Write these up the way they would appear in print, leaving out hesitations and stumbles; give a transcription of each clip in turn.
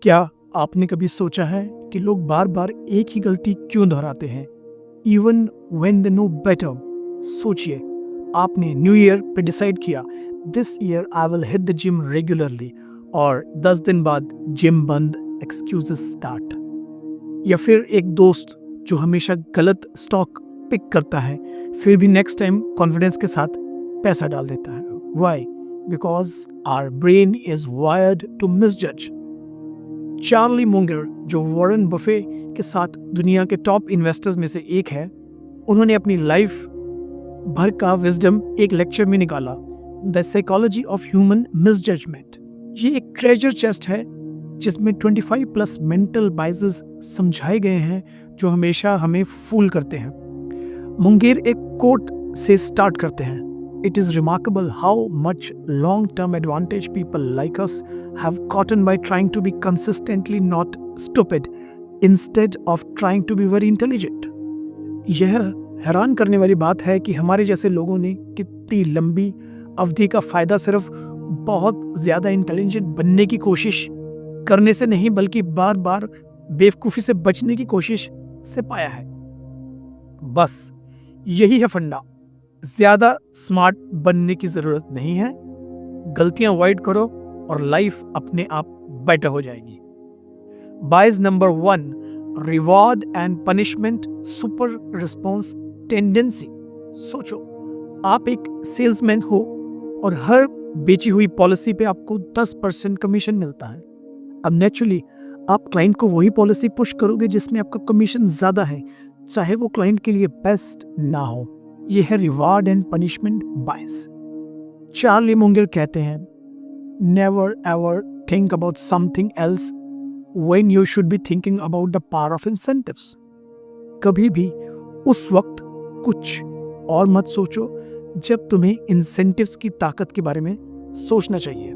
क्या आपने कभी सोचा है कि लोग बार बार एक ही गलती क्यों दोहराते हैं, even when they know better? सोचिए, आपने न्यू ईयर पे डिसाइड किया this year I will hit the gym regularly, और 10 दिन बाद जिम बंद, एक्सक्यूजेस स्टार्ट। या फिर एक दोस्त जो हमेशा गलत स्टॉक पिक करता है, फिर भी नेक्स्ट टाइम कॉन्फिडेंस के साथ पैसा डाल देता है। Why? Because our brain is wired to misjudge. Charlie Munger, जो वॉरेन बफे के साथ दुनिया के टॉप इन्वेस्टर्स में से एक है, उन्होंने अपनी लाइफ भर का विजडम एक लेक्चर में निकाला, the psychology of human misjudgement. ये एक ट्रेजर चेस्ट है जिसमें 25 प्लस मेंटल बाइसेस समझाए गए हैं जो हमेशा हमें फूल करते हैं। मुंगेर एक कोट से स्टार्ट करते हैं, it is remarkable how much long term advantage people like us have gotten by trying to be consistently not stupid instead of trying to be very intelligent। यह हैरान करने वाली बात है कि हमारे जैसे लोगों ने कितनी लंबी अवधि का फायदा सिर्फ बहुत ज्यादा इंटेलिजेंट बनने की कोशिश करने से नहीं, बल्कि बार बार बेवकूफी से बचने की कोशिश से पाया है। बस यही है फंडा। ज्यादा स्मार्ट बनने की जरूरत नहीं है, गलतियां अवॉइड करो और लाइफ अपने आप बेटर हो जाएगी। Bias number 1, reward and punishment super response tendency. सोचो, आप एक सेल्समैन हो और हर बेची हुई पॉलिसी पे आपको 10% कमीशन मिलता है। अब नेचुरली आप क्लाइंट को वही पॉलिसी पुश करोगे जिसमें आपका कमीशन ज्यादा है, चाहे वो क्लाइंट के लिए बेस्ट ना हो। यह है reward and punishment bias. Charlie Munger कहते हैं, never ever think about something else when you should be thinking about the power of incentives। कभी भी उस वक्त कुछ और मत सोचो जब तुम्हें इंसेंटिव्स की ताकत के बारे में सोचना चाहिए।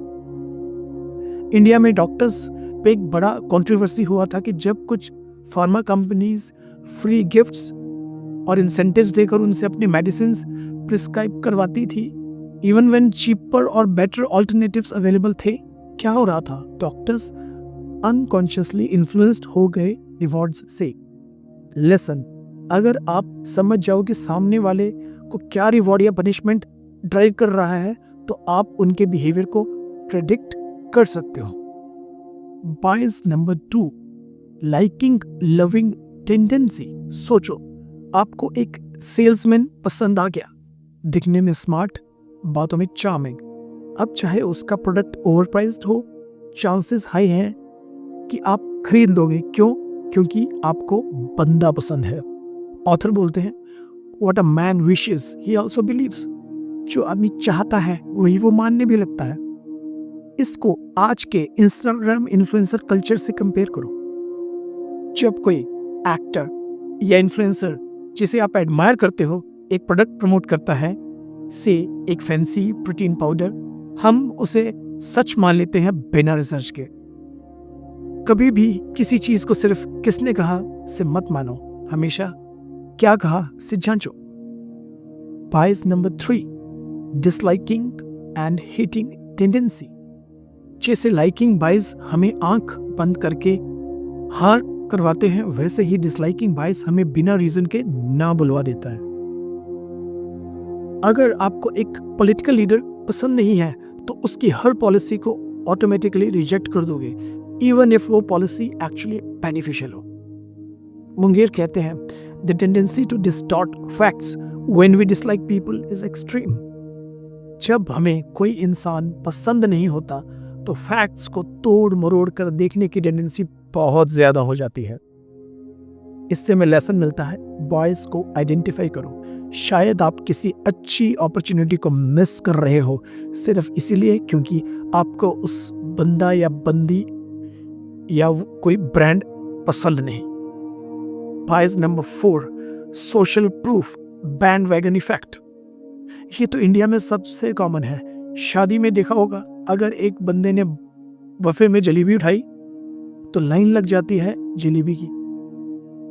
इंडिया में डॉक्टर्स पे एक बड़ा कंट्रोवर्सी हुआ था कि जब कुछ फार्मा कंपनीज फ्री गिफ्ट्स और इंसेंटिव्स देकर उनसे अपनी मेडिसिन प्रिस्क्राइब करवाती थी, इवन व्हेन चीपर और बेटर ऑल्टरनेटिव्स अवेलेबल थे। क्या हो रहा था? डॉक्टर्स अनकॉन्शियसली इन्फ्लुएंस्ड हो गए रिवॉर्ड्स से। लेसन, अगर आप समझ जाओ कि सामने वाले को क्या रिवॉर्ड या पनिशमेंट ड्राइव कर रहा है, तो आप उनके बिहेवियर को प्रेडिक्ट कर सकते हो। बायस नंबर 2, लाइकिंग लविंग टेंडेंसी। सोचो, आपको एक सेल्समैन पसंद आ गया, दिखने में स्मार्ट, बातों में चार्मिंग। अब चाहे उसका प्रोडक्ट ओवरप्राइज्ड हो, चांसेस हाई हैं कि आप खरीद लोगे। क्यों? क्योंकि आपको बंदा पसंद है। ऑथर बोलते हैं, what a man wishes he also believes. जो आदमी चाहता है वही वो मानने भी लगता है। इसको आज के इंस्टाग्राम इन्फ्लुएंसर कल्चर से कंपेयर करो। जब कोई एक्टर या इन्फ्लुएंसर जिसे आप एडमायर करते हो एक प्रोडक्ट प्रमोट करता है, से एक फैंसी प्रोटीन पाउडर, हम उसे सच मान लेते हैं बिना रिसर्च के। कभी भी किसी चीज को सिर्फ किसने कहा से मत मानो, हमेशा क्या कहा से जांचो। Bias number 3, disliking and hating tendency. जैसे लाइकिंग बायस हमें आंख बंद करके हाँ करवाते हैं, वैसे ही डिसलाइकिंग बायस हमें बिना रीजन के ना बुलवा देता है। अगर आपको एक पॉलिटिकल लीडर पसंद नहीं है तो उसकी हर पॉलिसी को ऑटोमेटिकली रिजेक्ट कर दोगे, इवन इफ वो पॉलिसी एक्चुअली बेनिफिशियल हो। मुंगेर कहते हैं, the tendency to distort facts when we dislike people is extreme. जब हमें कोई इंसान पसंद नहीं होता तो फैक्ट्स को तोड़ मरोड़ कर देखने की टेंडेंसी बहुत ज्यादा हो जाती है। इससे हमें लेसन मिलता है, बॉयज को आइडेंटिफाई करो। शायद आप किसी अच्छी अपॉर्चुनिटी को मिस कर रहे हो सिर्फ इसीलिए क्योंकि आपको उस बंदा या बंदी या कोई ब्रांड पसंद नहीं। Bias number 4, social proof bandwagon effect. ये तो इंडिया में सबसे कॉमन है। शादी में देखा होगा, अगर एक बंदे ने बफे में जलेबी उठाई तो लाइन लग जाती है जलेबी की।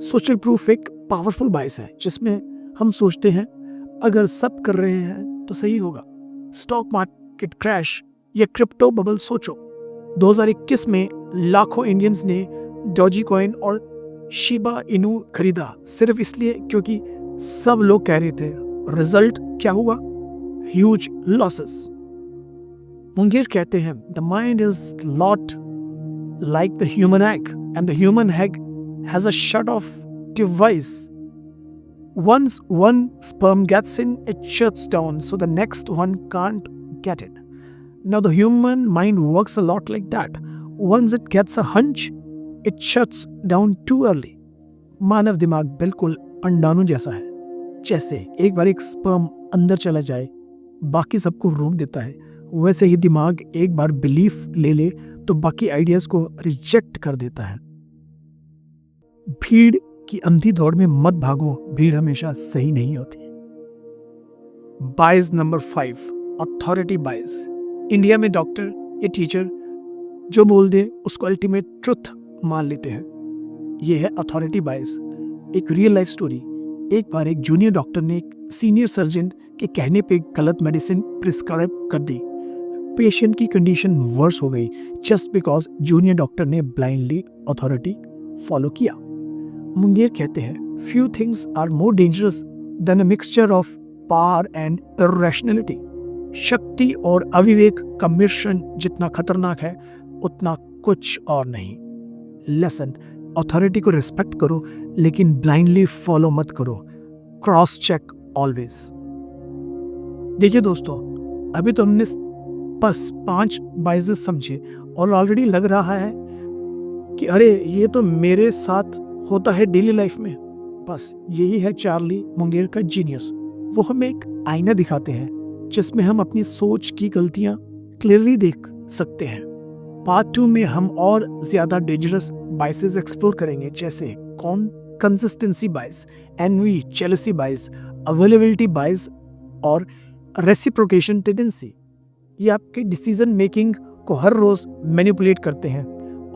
सोशल प्रूफ एक पावरफुल बायस है जिसमें हम सोचते हैं अगर सब कर रहे हैं तो सही होगा। स्टॉक मार्केट क्रैश या क्रिप्टो बबल सोचो, 2021 में लाखों इंडियंस ने डॉजी कॉइन और शिबा इनू खरीदा सिर्फ इसलिए क्योंकि सब लोग कह रहे थे। रिजल्ट क्या हुआ? Huge losses. मुंगेर कहते हैं the mind is lot like the human egg and the human egg has a shut off device. Once one sperm gets in, it shuts down, so the next one can't get in. Now the human mind works a lot like that. Once it gets a hunch, it shuts down too early. मानव दिमाग बिल्कुल अंडाणु जैसा है. जैसे एक बार एक sperm अंदर चला जाए, बाकी सबको रोक देता है, वैसे ही दिमाग एक बार बिलीफ ले ले तो बाकी आइडियाज को रिजेक्ट कर देता है. भीड़ की अंधी दौड़ में मत भागो, भीड़ हमेशा सही नहीं होती. बायस नंबर 5, अथॉरिटी बायस. इंडिया में डॉक्टर या टीचर जो बोल दे उसको अल्टीमेट ट्रुथ मान लेते हैं. यह है अथॉरिटी बायस. एक रियल लाइफ स्टोरी. एक बार एक जूनियर डॉक्टर ने एक सीनियर सर्जन के कहने पे गलत मेडिसिन प्रिस्क्राइब कर दी. पेशेंट की कंडीशन वर्स हो गई जस्ट बिकॉज जूनियर डॉक्टर ने ब्लाइंडली अथॉरिटी फॉलो किया. मुंगेर कहते हैं few things are more dangerous than a mixture of power and irrationality. शक्ति और अविवेक का मिश्रण जितना खतरनाक है उतना कुछ और नहीं. लेसन, अथॉरिटी को रिस्पेक्ट करो लेकिन ब्लाइंडली फॉलो मत करो. Cross check always. देखिए दोस्तों, अभी तो हमने बस 5 बाइसेस समझे और ऑलरेडी लग रहा है कि अरे ये तो मेरे साथ होता है डेली लाइफ में. बस यही है चार्ली मुंगेर का जीनियस. वो हमें एक आईना दिखाते हैं जिसमें हम अपनी सोच की गलतियां क्लियरली देख सकते हैं. पार्ट 2 में हम और ज्यादा डेंजरस बाइसेस एक्सप्लोर करेंगे, जैसे कंसिस्टेंसी बाइस, एनवी, जेलसी बाइस, अवेलेबिलिटी बाइस और रेसिप्रोकेशन टेंडेंसी. ये आपके डिसीजन मेकिंग को हर रोज मैनिपुलेट करते हैं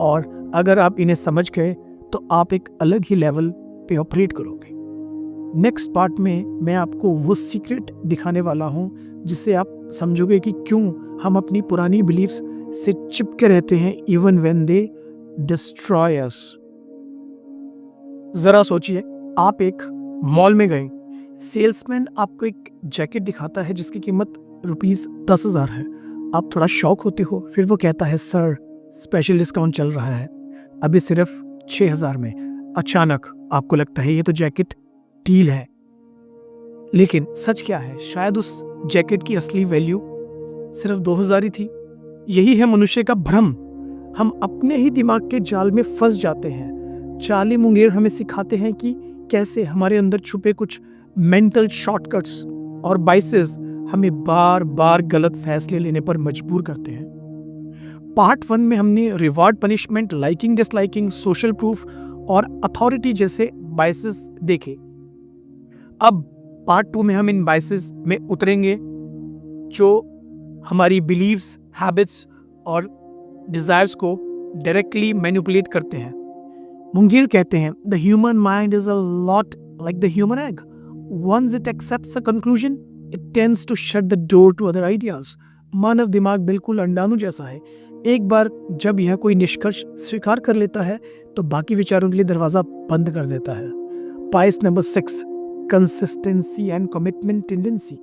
और अगर आप इन्हें समझ गए तो आप एक अलग ही लेवल पे ऑपरेट करोगे. नेक्स्ट पार्ट में मैं आपको वो सीक्रेट दिखाने वाला हूँ जिससे आप समझोगे कि क्यों हम अपनी पुरानी बिलीफ्स से चिपके रहते हैं इवन व्हेन दे डिस्ट्रॉय अस. जरा सोचिए, आप एक मॉल में गए, सेल्समैन आपको एक जैकेट दिखाता है जिसकी कीमत ₹10,000 है. आप थोड़ा शॉक होते हो, फिर वो कहता है सर स्पेशल डिस्काउंट चल रहा है, अभी सिर्फ 6,000 में. अचानक आपको लगता है ये तो जैकेट डील है. लेकिन सच क्या है? शायद उस जैकेट की असली वैल्यू सिर्फ 2,000 ही थी. यही है मनुष्य का भ्रम. हम अपने ही दिमाग के जाल में फंस जाते हैं. चार्ली मुंगेर हमें सिखाते हैं कि कैसे हमारे अंदर छुपे कुछ मेंटल शॉर्टकट्स और बाइसेस हमें बार बार गलत फैसले लेने पर मजबूर करते हैं. पार्ट 1 में हमने reward, punishment, liking, disliking, social proof और अथॉरिटी जैसे बाइसेस देखे. अब पार्ट 2 में हम इन बाइसेस में उतरेंगे जो हमारी बिलीव्स, हैबिट्स और डिजायर्स को डायरेक्टली मैनिपुलेट करते हैं. मुंगेर कहते हैं the human mind is a lot like the human egg. Once it accepts a conclusion it tends to shut the door to other ideas. मानव दिमाग बिल्कुल अंडाणु जैसा है. एक बार जब यह कोई निष्कर्ष स्वीकार कर लेता है तो बाकी विचारों के लिए दरवाजा बंद कर देता है. Bias number 6, consistency and commitment tendency.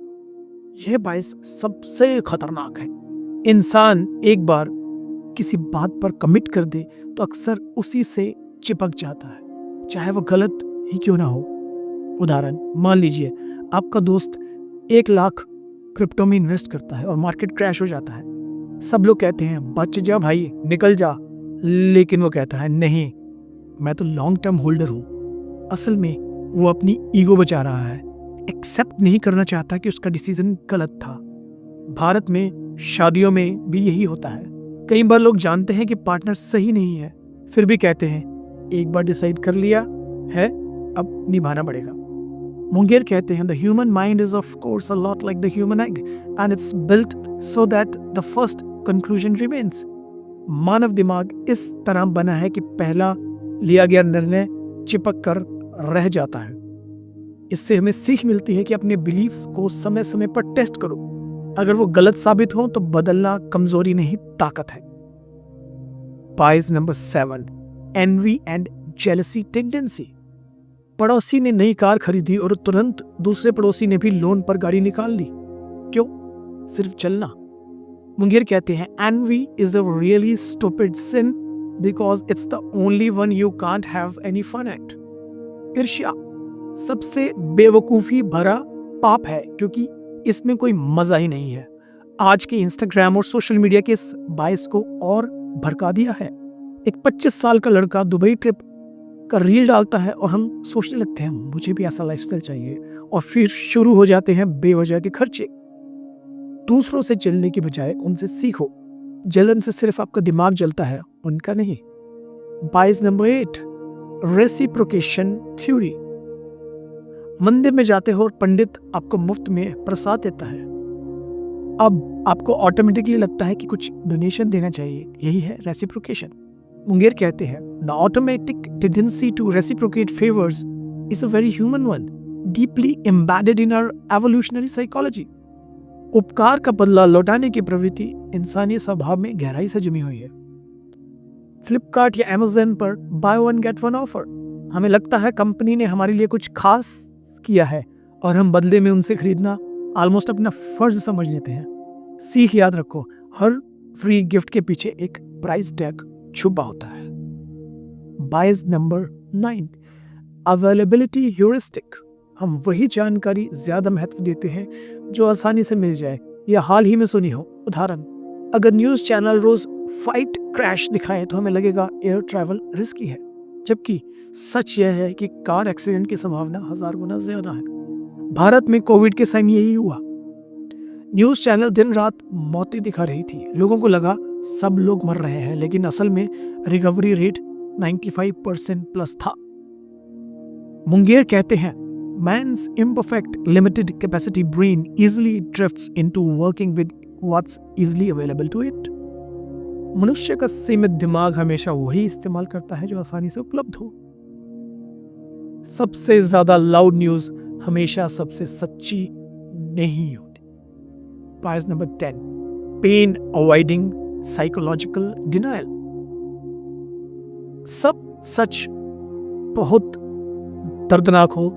यह बाइस सबसे खतरनाक है. इंसान एक बार किसी बात पर कमिट कर दे तो अक्सर उसी से चिपक जाता है, चाहे वो गलत ही क्यों ना हो. उदाहरण, मान लीजिए आपका दोस्त 1 लाख क्रिप्टो में इन्वेस्ट करता है और मार्केट क्रैश हो जाता है. सब लोग कहते हैं बच जा भाई, निकल जा, लेकिन वो कहता है नहीं, मैं तो लॉन्ग टर्म होल्डर हूँ. असल में वो अपनी ईगो बचा रहा है, एक्सेप्ट नहीं करना चाहता कि उसका डिसीजन गलत था. भारत में शादियों में भी यही होता है. कई बार लोग जानते हैं कि पार्टनर सही नहीं है, फिर भी कहते हैं एक बार डिसाइड कर लिया है, अब निभाना पड़ेगा. मुंगेर कहते हैं the human mind is of course a lot like the human egg and it's built so that the first conclusion remains. मानव दिमाग इस तरह बना है कि पहला लिया गया निर्णय चिपक कर रह जाता है. इससे हमें सीख मिलती है कि अपने बिलीव्स को समय समय पर टेस्ट करो. अगर वो गलत साबित हो तो बदलना कमजोरी नहीं, ताकत है. Bias number 7, envy and jealousy tendency. पड़ोसी ने नई कार खरीदी और तुरंत दूसरे पड़ोसी ने भी लोन पर गाड़ी निकाल ली। क्यों? सिर्फ चलना। मुंगेर कहते हैं envy is a really stupid sin because it's the only one you can't have any fun at. ईर्ष्या सबसे बेवकूफी भरा पाप है क्योंकि इसमें कोई मजा ही नहीं है। आज के इंस्टाग्राम और सोशल मीडिया के इस बायस को और भड़का दिया है। एक 25 साल का लड़का दुबई ट्रिप का रील डालता है और हम सोचने लगते हैं मुझे भी ऐसा लाइफस्टाइल चाहिए, और फिर शुरू हो जाते हैं बेवजह के खर्चे। दूसरों से जलने की बजाय उनसे सीखो। जलन से सिर्फ आपका दिमाग जलता है, उनका नहीं। Bias number 8, reciprocation theory. मंदिर में जाते हो और पंडित आपको मुफ्त में प्रसाद देता है, अब आपको ऑटोमेटिकली लगता है कि कुछ डोनेशन देना चाहिए। यही है रेसिप्रोकेशन। मुंगेर कहते हैं the automatic tendency to reciprocate favours is a very human one, deeply embedded in our evolutionary psychology. उपकार का बदला लौटाने की प्रवृत्ति इंसानी स्वभाव में गहराई से जमी हुई है। फ्लिपकार्ट या अमेज़न पर bye one get one offer. हमें लगता है कंपनी ने हमारे लिए कुछ खास किया है और हम बदले में उनसे खरीदना ऑलमोस्ट अपना फर्ज समझ लेते हैं। सीख याद रखो, हर फ्री गिफ्ट के पीछे एक प्राइस टैग छुपा होता है। Bias number 9, availability heuristic. हम वही जानकारी ज्यादा महत्व देते हैं जो आसानी से मिल जाए या हाल ही में सुनी हो। उदाहरण, अगर न्यूज चैनल रोज फ्लाइट क्रैश दिखाए तो हमें लगेगा एयर ट्रैवल रिस्की है, जबकि सच यह है कि कार एक्सीडेंट की संभावना 1000 गुना ज्यादा है। भारत में कोविड के समय यही हुआ। न्यूज चैनल दिन रात मौतें दिखा रही थी। लोगों को लगा सब लोग मर रहे हैं, लेकिन असल में रिकवरी रेट 95% प्लस था। मुंगेर कहते हैं man's imperfect limited capacity brain easily drifts into working with what's easily available to it। मनुष्य का सीमित दिमाग हमेशा वही इस्तेमाल करता है जो आसानी से उपलब्ध हो। सबसे ज्यादा लाउड न्यूज हमेशा सबसे सच्ची नहीं होती। Bias number 10, pain avoiding psychological denial. सब सच बहुत दर्दनाक हो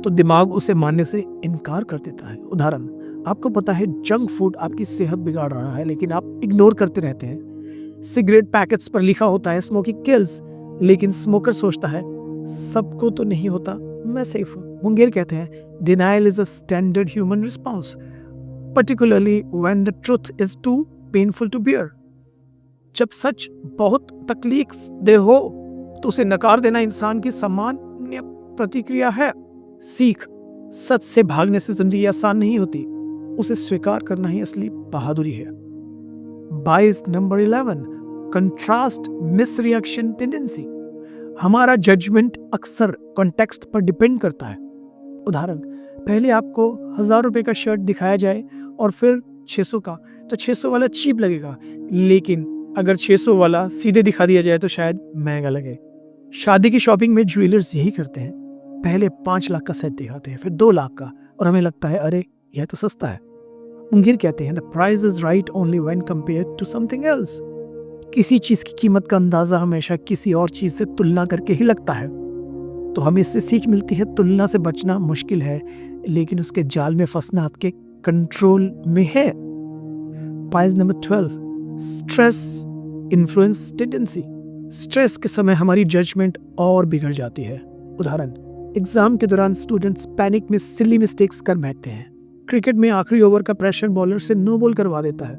तो दिमाग उसे मानने से इनकार कर देता है। उदाहरण, आपको पता है जंक फूड आपकी सेहत बिगाड़ रहा है, लेकिन आप इग्नोर करते रहते हैं। सिगरेट पैकेट्स पर लिखा होता है स्मोकिंग किल्स, लेकिन स्मोकर सोचता है सबको तो नहीं होता, मैं सेफ हूं। मुंगेर कहते हैं denial is a standard human response, particularly when the truth is too painful to bear. जब सच बहुत तकलीफ दे हो तो उसे नकार देना इंसान की सामान्य प्रतिक्रिया है। सीख, सच से भागने से जिंदगी आसान नहीं होती, उसे स्वीकार करना ही असली बहादुरी है। Bias number 11, contrast मिसरिएक्शन tendency. हमारा जजमेंट अक्सर कॉन्टेक्स्ट पर डिपेंड करता है। उदाहरण, पहले आपको 1000 रुपए का शर्ट दिखाया जाए और फिर 600 का, तो 600 वाला चीप लगेगा, लेकिन अगर 600 वाला सीधे दिखा दिया जाए तो शायद महंगा लगे। शादी की शॉपिंग में ज्वेलर्स यही करते हैं, पहले 5 लाख का सेट दिखाते हैं, फिर 2 लाख का, और हमें लगता है अरे यह तो सस्ता है। मुंगेर कहते हैं the price is right only when compared to something else. किसी चीज की कीमत का अंदाजा हमेशा किसी और चीज से तुलना करके ही लगता है। तो हमें इससे सीख मिलती है तुलना से बचना मुश्किल है, लेकिन उसके जाल में फंसना आपके कंट्रोल में है। Bias number 12, stress influence tendency. Stress के समय हमारी जजमेंट और बिगड़ जाती है। उदाहरण, एग्जाम के दौरान स्टूडेंट्स पैनिक में सिली मिस्टेक्स कर बैठते हैं। क्रिकेट में आखिरी ओवर का प्रेशर बॉलर से नो बॉल करवा देता है।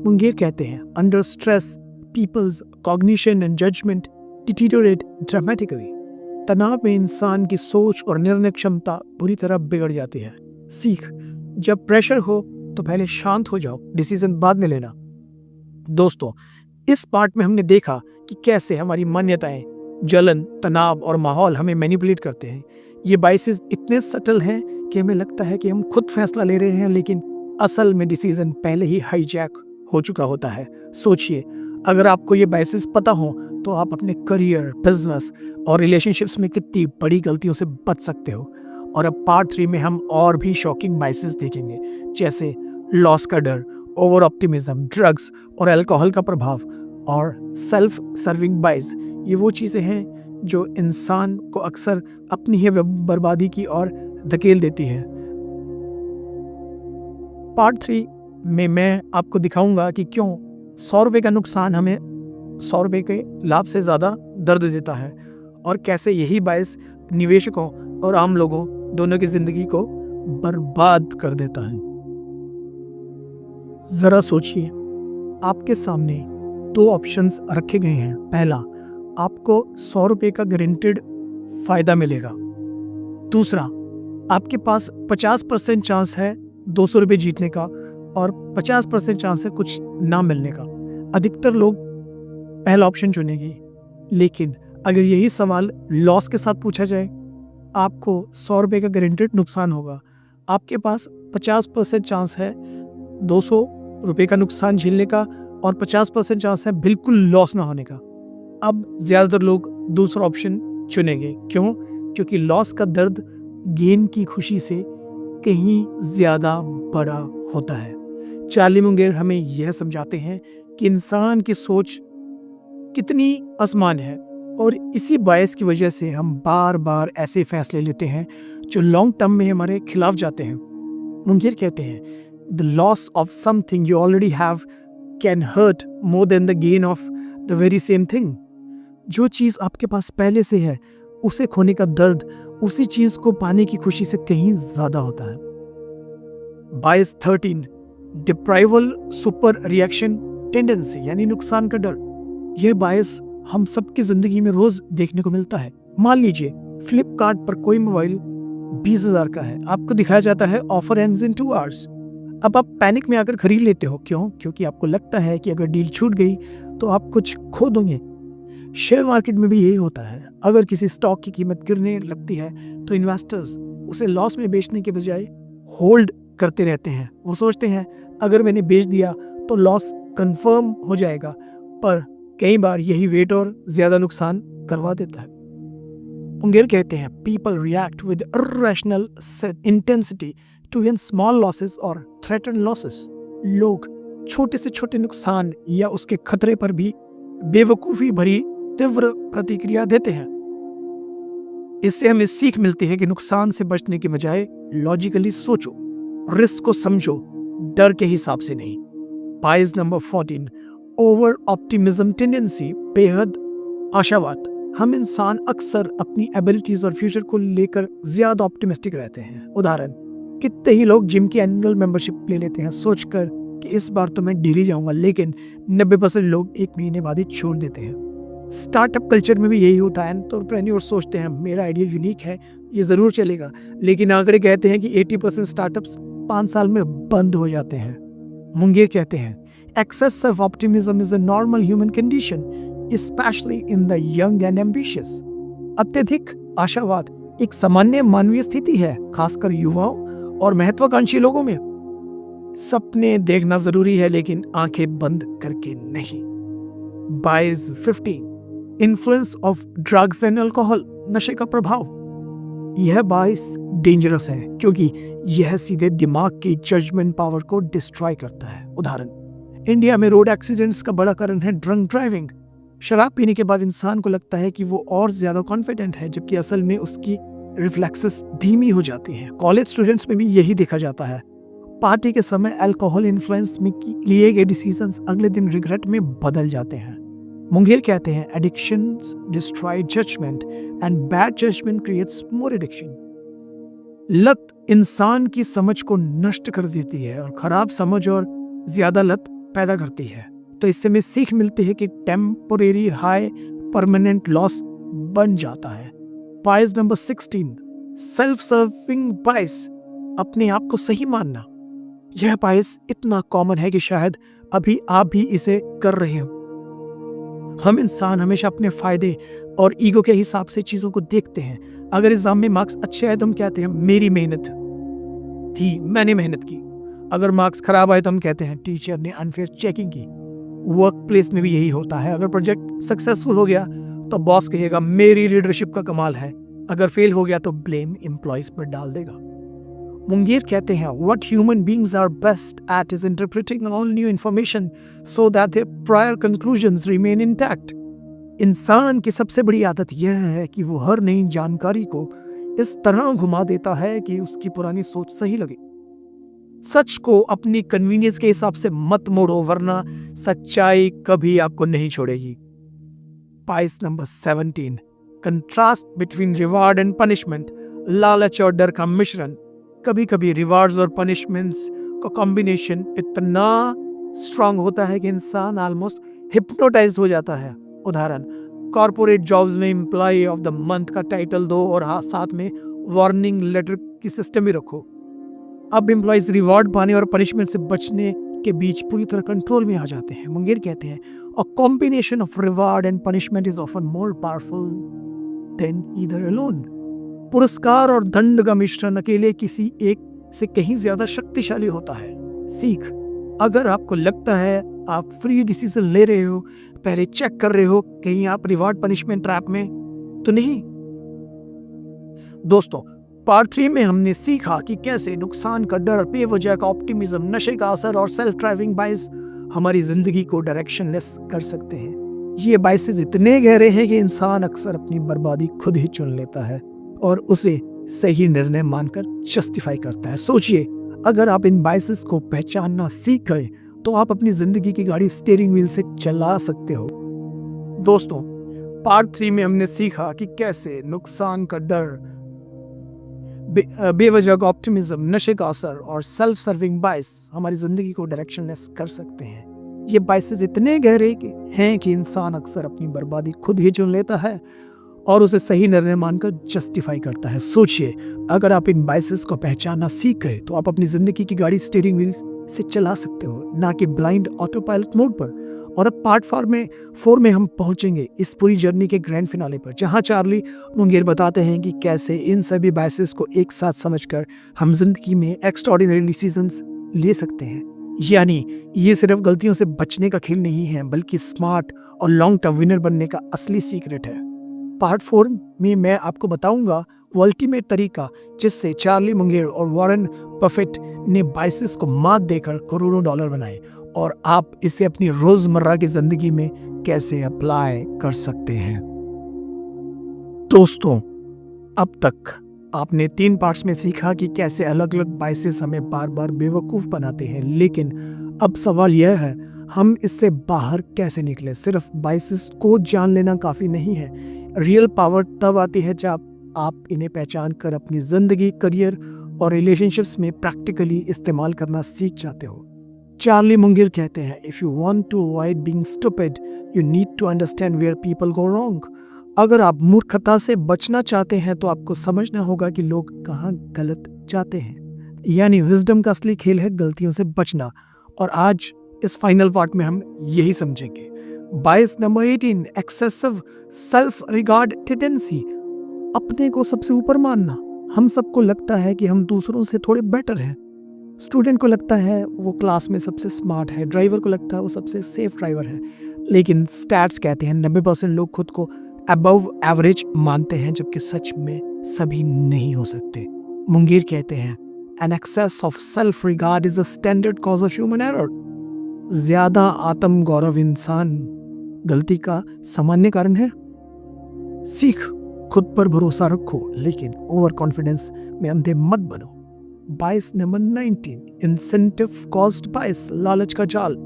मुंगेर कहते हैं under stress people's cognition and judgment deteriorate dramatically. तनाव में इंसान की सोच और निर्णय क्षमता बुरी तरह बिगड़ जाती है। सीख, जब प्रेशर हो तो पहले शांत हो जाओ, डिसीजन बाद में लेना। दोस्तों, इस पार्ट में हमने देखा कि कैसे हमारी मान्यताएं, जलन, तनाव और माहौल हमें मैनिपुलेट करते हैं। ये बायसेस इतने सटल हैं कि हमें लगता है कि हम खुद फैसला ले रहे हैं, लेकिन असल में डिसीजन पहले ही हाईजैक हो चुका होता है। सोचिए, अगर आपको ये बायसेस पता हो तो आप अपने करियर, बिजनेस और रिलेशनशिप्स में कितनी बड़ी गलतियों से बच सकते हो। और अब पार्ट 3 में हम और भी शॉकिंग बायसेस देखेंगे, जैसे लॉस का डर, ओवर ऑप्टिमिज्म, ड्रग्स और अल्कोहल का प्रभाव। और सेल्फ सर्विंग बाइस, ये वो चीज़ें हैं जो इंसान को अक्सर अपनी ही बर्बादी की ओर धकेल देती है। पार्ट 3 में मैं आपको दिखाऊंगा कि क्यों 100 रुपये का नुकसान हमें 100 रुपये के लाभ से ज़्यादा दर्द देता है, और कैसे यही बाइस निवेशकों और आम लोगों दोनों की ज़िंदगी को बर्बाद कर देता है। ज़रा सोचिए, आपके सामने 2 ऑप्शंस रखे गए हैं। पहला, आपको 100 रुपये का गारंटेड फ़ायदा मिलेगा। दूसरा, आपके पास 50% चांस है 200 रुपये जीतने का और 50% चांस है कुछ ना मिलने का। अधिकतर लोग पहला ऑप्शन चुनेंगे, लेकिन अगर यही सवाल लॉस के साथ पूछा जाए, आपको 100 रुपये का गारंटेड नुकसान होगा, आपके पास 50% चांस है 200 रुपये का नुकसान झेलने का और 50% चांस है बिल्कुल लॉस ना होने का। अब ज़्यादातर लोग दूसरा ऑप्शन चुनेंगे। क्यों? क्योंकि लॉस का दर्द गेन की खुशी से कहीं ज़्यादा बड़ा होता है। चार्ली मुंगेर हमें यह समझाते हैं कि इंसान की सोच कितनी आसमान है, और इसी बायस की वजह से हम बार बार ऐसे फैसले लेते हैं जो लॉन्ग टर्म में हमारे खिलाफ जाते हैं। मुंगेर कहते हैं, the loss of something you already have can hurt more than the gain of the very same thing. जो चीज़ आपके पास पहले से है, उसे खोने का दर्द उसी चीज़ को पाने की खुशी से कहीं ज़्यादा होता है। बायस 13, डिप्राइवल सुपर रिएक्शन टेंडेंसी, यानी नुकसान का डर। यह बायस हम सबकी जिंदगी में रोज देखने को मिलता है। मान लीजिए फ्लिपकार्ट पर कोई मोबाइल 20,000 का है, आपको दिखाया जाता है ऑफर एंड्स इन 2 आवर्स। अब आप पैनिक में आकर खरीद लेते हो। क्यों? क्योंकि आपको लगता है कि अगर डील छूट गई तो आप कुछ खो दोगे। शेयर मार्केट में भी यही होता है। अगर किसी स्टॉक की कीमत गिरने लगती है तो इन्वेस्टर्स उसे लॉस में बेचने के बजाय होल्ड करते रहते हैं। वो सोचते हैं अगर मैंने बेच दिया तो लॉस कंफर्म हो जाएगा, पर कई बार यही वेट और ज्यादा नुकसान करवा देता है। मुंगेर कहते हैं, people react with irrational intensity to even small losses और थ्रेटन लॉसेस। लोग छोटे से छोटे नुकसान या उसके खतरे पर भी बेवकूफ़ी भरी तीव्र प्रतिक्रिया देते हैं। इससे हमें सीख मिलती है कि नुकसान से बचने के बजाय लॉजिकली सोचो, रिस्क को समझो, डर के हिसाब से नहीं। Bias number 14, over optimism tendency, बेहद आशावाद। हम इंसान अक्सर अपनी एबिलिटीज और फ्यूचर को लेकर ज्यादा ऑप्टिमिस्टिक रहते हैं। उदाहरण, कितने ही लोग जिम की एनुअल मेंबरशिप ले लेते हैं सोचकर कि इस बार तो मैं डेली जाऊंगा, लेकिन 90% लोग 1 महीने बाद ही छोड़ देते हैं। स्टार्टअप कल्चर में भी यही होता है। एंटरप्रेन्योर सोचते हैं मेरा आइडिया यूनिक है, ये ज़रूर चलेगा, लेकिन आंकड़े कहते हैं कि 80% स्टार्टअप्स 5 साल में बंद हो जाते हैं। मुंगेर कहते हैं, excessive optimism is a normal human condition, especially in the young and ambitious. अत्यधिक आशावाद एक सामान्य मानवीय स्थिति है, खासकर युवाओं और महत्वाकांक्षी लोगों में। सपने देखना जरूरी है, लेकिन आंखें बंद करके नहीं। बायस 15, influence of drugs and alcohol, नशे का प्रभाव। यह बायस डेंजरस है क्योंकि यह सीधे दिमाग की जजमेंट पावर को डिस्ट्रॉय करता है। उदाहरण, इंडिया में रोड एक्सीडेंट्स का बड़ा कारण है ड्रंक ड्राइविंग। शराब पीने के बाद इंसान को लगता है कि वो और ज्यादा कॉन्फिडेंट है, जबकि असल में उसकी रिफ्लेक्सेस धीमी हो जाती हैं। कॉलेज स्टूडेंट्स में भी यही देखा जाता है। पार्टी के समय अल्कोहल इन्फ्लुएंस में लिए गए डिसीजंस अगले दिन रिग्रेट में बदल जाते हैं। मुंगेर कहते हैं, addictions destroy judgment and bad judgment creates more addiction. लत इंसान की समझ को नष्ट कर देती है और खराब समझ और ज्यादा लत पैदा करती है। तो इससे हमें सीख मिलती है कि टेम्पोरेरी हाई परमानेंट लॉस बन जाता है। बायस नंबर 16, सेल्फ सर्विंग बायस, अपने आप को सही मानना। यह बायस इतना कॉमन है कि शायद अभी आप भी इसे कर रहे हो। हम इंसान हमेशा अपने फायदे और ईगो के हिसाब से चीजों को देखते हैं। अगर एग्जाम में मार्क्स अच्छे आए तो हम कहते हैं मेरी मेहनत थी, मैंने मेहनत की। अगर मार्क्स खराब आए तो हम कहते हैं टीचर ने अनफेयर चेकिंग की। वर्क प्लेस में भी यही होता है। अगर प्रोजेक्ट सक्सेसफुल हो गया तो बॉस कहेगा मेरी लीडरशिप का कमाल है, अगर फेल हो गया तो ब्लेम एम्प्लॉयज पर डाल देगा। मुंगेर कहते हैं what human beings are best at is interpreting all new information so that their prior conclusions remain intact. इंसान की सबसे बड़ी आदत यह है कि वो हर नई जानकारी को इस तरह घुमा देता है कि उसकी पुरानी सोच सही लगे। सच को अपनी कन्वीनियंस के हिसाब से मत मोड़ो, वरना सच्चाई कभी आपको नहीं छोड़ेगी। Price number 17, contrast between reward and punishment. लालच और डर का मिश्रण। कभी कभी रिवार्ड्स और पनिशमेंट्स का कॉम्बिनेशन इतना स्ट्रांग होता है कि इंसान ऑलमोस्ट हिप्नोटाइज हो जाता है। उदाहरण, कॉर्पोरेट जॉब्स में एम्प्लॉय ऑफ द मंथ का टाइटल दो और साथ में वार्निंग लेटर की सिस्टम भी रखो। अब एम्प्लॉयज रिवॉर्ड पाने और पनिशमेंट से बचने के बीच पूरी तरह कंट्रोल में आ जाते हैं। मुंगेर कहते हैं a combination of reward and punishment is often more powerful than either alone. पुरस्कार और दंड का मिश्रण अकेले किसी एक से कहीं ज्यादा शक्तिशाली होता है। सीख, अगर आपको लगता है आप फ्री डिसीजन ले रहे हो, पहले चेक कर रहे हो कहीं आप रिवॉर्ड पनिशमेंट ट्रैप में तो नहीं। दोस्तों, पार्ट 3 में हमने सीखा कि कैसे नुकसान का डर, बेवजह का ऑप्टिमिज्म, नशे का असर और सेल्फ ड्राइविंग बाइस हमारी जिंदगी को डायरेक्शनलेस कर सकते हैं। ये बाइसेस इतने गहरे हैं कि इंसान अक्सर अपनी बर्बादी खुद ही चुन लेता है और उसे सही निर्णय मानकर जस्टिफाई करता है। सोचिए, अगर आप इन बाइसेस को पहचानना सीख गए तो आप अपनी जिंदगी की गाड़ी स्टीयरिंग व्हील से चला सकते हो। दोस्तों, पार्ट 3 में हमने सीखा कि कैसे नुकसान का डर, बेवजह का ऑप्टिमिज्म, नशे का असर और सेल्फ सर्विंग बाइस हमारी जिंदगी को डायरेक्शनलेस कर सकते हैं। ये बाइसेस इतने गहरे हैं कि इंसान अक्सर अपनी बर्बादी खुद ही चुन लेता है और उसे सही निर्णय मानकर जस्टिफाई करता है। सोचिए, अगर आप इन बाइसेस को पहचानना सीख गए तो आप अपनी जिंदगी की गाड़ी स्टीयरिंग व्हील से चला सकते हो, ना कि ब्लाइंड ऑटो पायलट मोड पर। और अब पार्ट 4 में हम पहुंचेंगे इस पूरी जर्नी के ग्रैंड फिनाले पर, जहां चार्ली मुंगेर बताते हैं कि कैसे इन सभी बाइसेस को एक साथ समझकर हम जिंदगी में एक्स्ट्राऑर्डिनरी डिसीजंस ले सकते हैं। यानी ये सिर्फ गलतियों से बचने का खेल नहीं है, बल्कि स्मार्ट और लॉन्ग टर्म विनर बनने का असली सीक्रेट है। पार्ट 4 में मैं आपको बताऊंगा वो अल्टीमेट तरीका जिससे चार्ली मुंगेर और वॉरेन बफेट ने बाइसेस को मात देकर करोड़ों डॉलर बनाए और आप इसे अपनी रोजमर्रा की जिंदगी में कैसे अप्लाई कर सकते हैं। दोस्तों, अब तक आपने 3 पार्ट्स में सीखा कि कैसे अलग अलग बाइसेस हमें बार बार बेवकूफ़ बनाते हैं, लेकिन अब सवाल यह है हम इससे बाहर कैसे निकले। सिर्फ बाइसेस को जान लेना काफ़ी नहीं है। रियल पावर तब आती है जब आप इन्हें पहचान कर अपनी ज़िंदगी, करियर और रिलेशनशिप्स में प्रैक्टिकली इस्तेमाल करना सीख जाते हो। चार्ली मुंगेर कहते हैं if you want to avoid being stupid you need to understand where people go wrong. अगर आप मूर्खता से बचना चाहते हैं तो आपको समझना होगा कि लोग कहाँ गलत जाते हैं। यानी विजडम का असली खेल है गलतियों से बचना। और आज इस फाइनल पार्ट में हम यही समझेंगे। बाइस number 18, excessive self regard tendency. अपने को सबसे ऊपर मानना। हम सबको लगता है कि हम दूसरों से थोड़े बेटर हैं। स्टूडेंट को लगता है वो क्लास में सबसे स्मार्ट है, ड्राइवर को लगता है वो सबसे सेफ ड्राइवर है, लेकिन स्टैट्स कहते हैं 90% लोग खुद को अबव एवरेज मानते हैं, जबकि सच में सभी नहीं हो सकते। मुंगेर कहते हैं an excess of self regard is a standard cause of human error. ज्यादा आत्म गौरव इंसान गलती का सामान्य कारण है। सीख, खुद पर भरोसा रखो, लेकिन ओवर कॉन्फिडेंस में अंधे मत बनो। बाइस नंबर 19, इंसेंटिव कॉस्ट बाइस, लालच का जाल।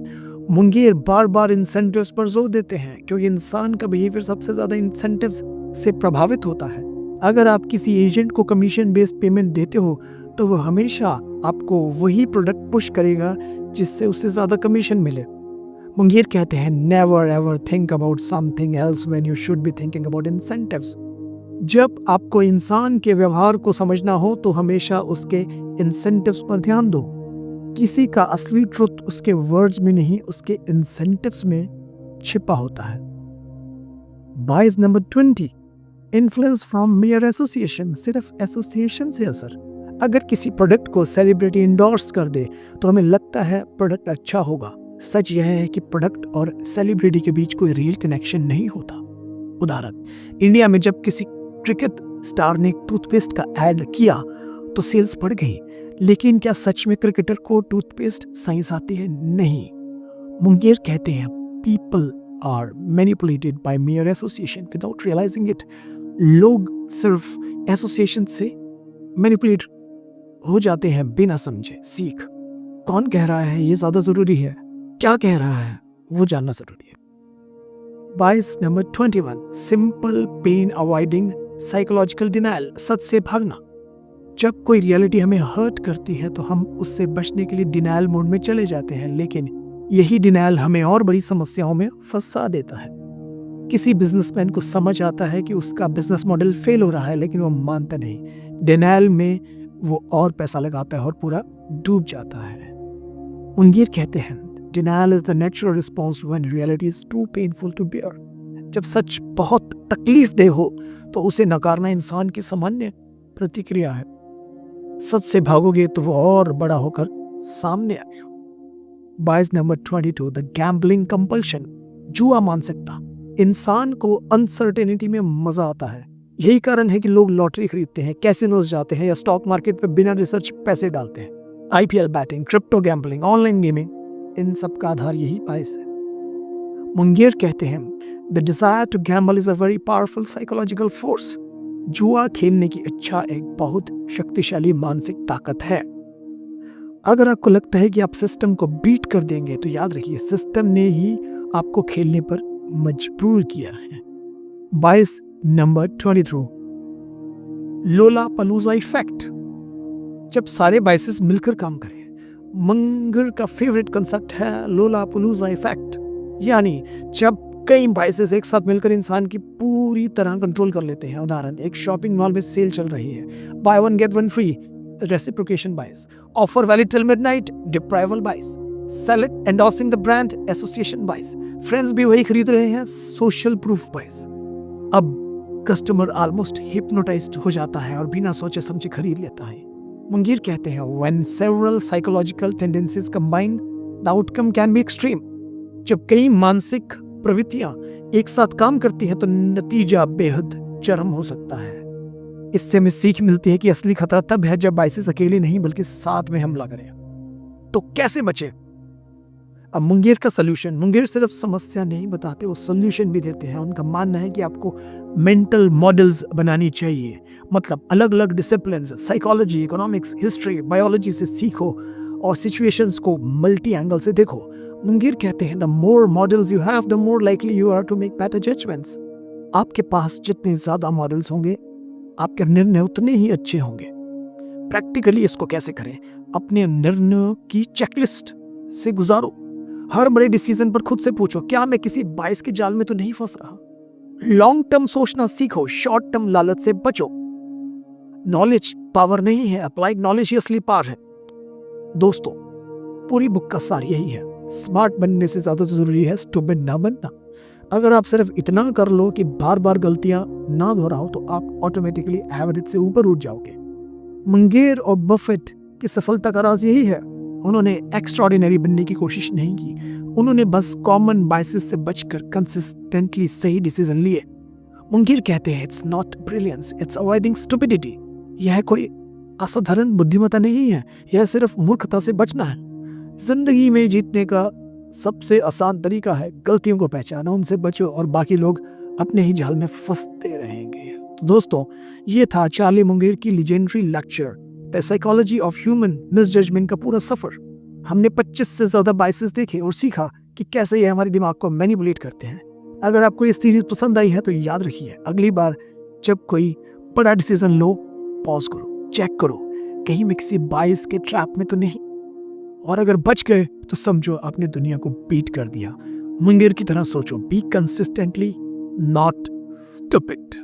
मुंगेर बार बार इंसेंटिव्स पर जोर देते हैं क्योंकि इंसान का बिहेवियर सबसे ज्यादा इंसेंटिव्स से प्रभावित होता है। अगर आप किसी एजेंट को कमीशन बेस्ड पेमेंट देते हो तो वो हमेशा आपको वही प्रोडक्ट पुश करेगा जिससे उससे ज्यादा कमीशन मिले। मुंगेर कहते हैं never ever think about something else when you should be thinking about incentives. जब आपको इंसान के व्यवहार को समझना हो तो हमेशा उसके इंसेंटिव्स पर ध्यान दो। किसी का असली ट्रुथ उसके वर्ड्स में नहीं, उसके इंसेंटिव्स में छिपा होता है। Bias number 20, influence from mayor association. सिर्फ एसोसिएशन से असर। अगर किसी प्रोडक्ट को सेलिब्रिटी इंडोर्स कर दे तो हमें लगता है प्रोडक्ट अच्छा होगा। सच यह है कि प्रोडक्ट और सेलिब्रिटी के बीच कोई रियल कनेक्शन नहीं होता। उदाहरण, इंडिया में जब किसी क्रिकेट स्टार ने टूथपेस्ट का ऐड किया तो सेल्स बढ़ गई, लेकिन क्या सच में क्रिकेटर को टूथपेस्ट साइंस आती है? नहीं। मुंगेर कहते हैं people are manipulated by mere association without realising it. लोग सिर्फ एसोसिएशन से मैनिपुलेट हो जाते हैं बिना समझे। सीख कौन कह रहा है ये ज्यादा जरूरी है, क्या कह रहा है वो जानना जरूरी है। Bias number 21, simple pain avoiding psychological denial, सच से भागना। जब कोई रियलिटी हमें हर्ट करती है तो हम उससे बचने के लिए डिनायल मोड में चले जाते हैं, लेकिन यही डिनायल हमें और बड़ी समस्याओं में फंसा देता है। किसी बिजनेसमैन को समझ आता है कि उसका बिजनेस मॉडल फेल हो रहा है, लेकिन वो मानता नहीं। डिनायल में वो और पैसा लगाता है और पूरा डूब जाता है। मुंगेर कहते हैं denial is the natural response when reality is too painful to bear. जब सच बहुत तकलीफ दे हो तो उसे नकारना इंसान की सामान्य प्रतिक्रिया है। सच से भागोगे तो वो और बड़ा होकर सामने आएगा। 22 नंबर 22, द गैम्बलिंग कंपल्शन, जुआ मानसिकता। इंसान को अनसर्टेनिटी में मजा आता है। यही कारण है कि लोग लॉटरी खरीदते हैं, कैसिनोज जाते हैं या स्टॉक मार्केट पे बिना रिसर्च पैसे डालते हैं। IPL betting, crypto gambling, online gaming, इन सब का आधार यही बाइस है। मुंगेर कहते हैं the desire to gamble is a very powerful psychological force. जुआ खेलने की इच्छा एक बहुत शक्तिशाली मानसिक ताकत है। अगर आपको लगता है कि आप सिस्टम को बीट कर देंगे तो याद रखिए सिस्टम ने ही आपको खेलने पर मजबूर किया है। 22 नंबर 23, लोलापलूजा इफेक्ट, जब सारे बाइसेस मिलकर काम करें। मंगर का फेवरेट कंसेप्ट है लोलापलूजा इफेक्ट, यानी जब कई बाइसेस एक साथ मिलकर इंसान की पूरी तरह कंट्रोल कर लेते हैं। उदाहरण, एक शॉपिंग मॉल में सेल चल रही है, buy one get one free, reciprocation bias, offer valid till midnight, deprival bias, sell it, endorsing the brand, association bias, friends भी वही खरीद रहे हैं, सोशल प्रूफ बाइस। अब कस्टमर ऑलमोस्ट हिप्नोटाइज्ड हो जाता है और बिना सोचे समझे खरीद लेता है। मुंगेर कहते हैं when several psychological tendencies combine the outcome can be extreme. जब कई मानसिक प्रवृत्तियां एक साथ काम करती हैं तो नतीजा बेहद चरम हो सकता है। इससे हमें सीख मिलती है कि असली खतरा तब है जब बाइसेस अकेले नहीं बल्कि साथ में हमला करें। तो कैसे बचे? अब मुंगेर का सॉल्यूशन, मुंगेर सिर्फ समस्या नहीं बताते, वो सॉल्यूशन भी देते हैं। उनका मानना है कि आपको मेंटल मॉडल्स बनानी चाहिए, मतलब अलग अलग disciplines, psychology, economics, history, biology से सीखो और सिचुएशंस को मल्टी एंगल से देखो। मुंगेर कहते हैं the more models you have the more likely you are to make better judgments. आपके पास जितने ज्यादा मॉडल्स होंगे आपके निर्णय उतने ही अच्छे होंगे। प्रैक्टिकली इसको कैसे करें? अपने निर्णयों की चेकलिस्ट से गुजारो। हर बड़े डिसीजन पर खुद से पूछो, क्या मैं किसी बाइस के जाल में तो नहीं फंस रहा? लॉन्ग टर्म सोचना सीखो, शॉर्ट टर्म लालच से बचो। नॉलेज पावर नहीं है, अप्लाइड नॉलेज ही असली पावर है। दोस्तों, पूरी बुक का सार यही है, स्मार्ट बनने से ज्यादा जरूरी है स्टूपिड ना बनना। अगर आप सिर्फ इतना कर लो कि बार बार गलतियां ना दोहराओ तो आप ऑटोमेटिकली एवरेज से ऊपर उठ जाओगे। मुंगेर और बफेट की सफलता का राज यही है, उन्होंने एक्स्ट्राऑर्डिनरी बनने की कोशिश नहीं की, उन्होंने बस कॉमन बाइसेस से बचकर कंसिस्टेंटली सही डिसीजन लिए। मुंगेर कहते हैं it's not brilliance, it's avoiding stupidity. यह कोई असाधारण बुद्धिमत्ता नहीं है, यह सिर्फ मूर्खता से बचना है। जिंदगी में जीतने का सबसे आसान तरीका है गलतियों को पहचानो, उनसे बचो और बाकी लोग अपने ही जाल में फंसते रहेंगे। तो दोस्तों, ये था चार्ली मुंगेर की legendary lecture the psychology of human misjudgement का पूरा सफर। हमने 25 से ज्यादा बाइसेस देखे और सीखा कि कैसे ये हमारे दिमाग को मैनिपुलेट करते हैं। अगर आपको ये सीरीज पसंद आई है तो याद रखिए, अगली बार जब कोई बड़ा डिसीजन लो, पॉज करो, चेक करो कहीं मैं किसी बाइस के ट्रैप में तो नहीं, और अगर बच गए तो समझो आपने दुनिया को बीट कर दिया। मुंगेर की तरह सोचो, बी कंसिस्टेंटली नॉट स्टूपिड।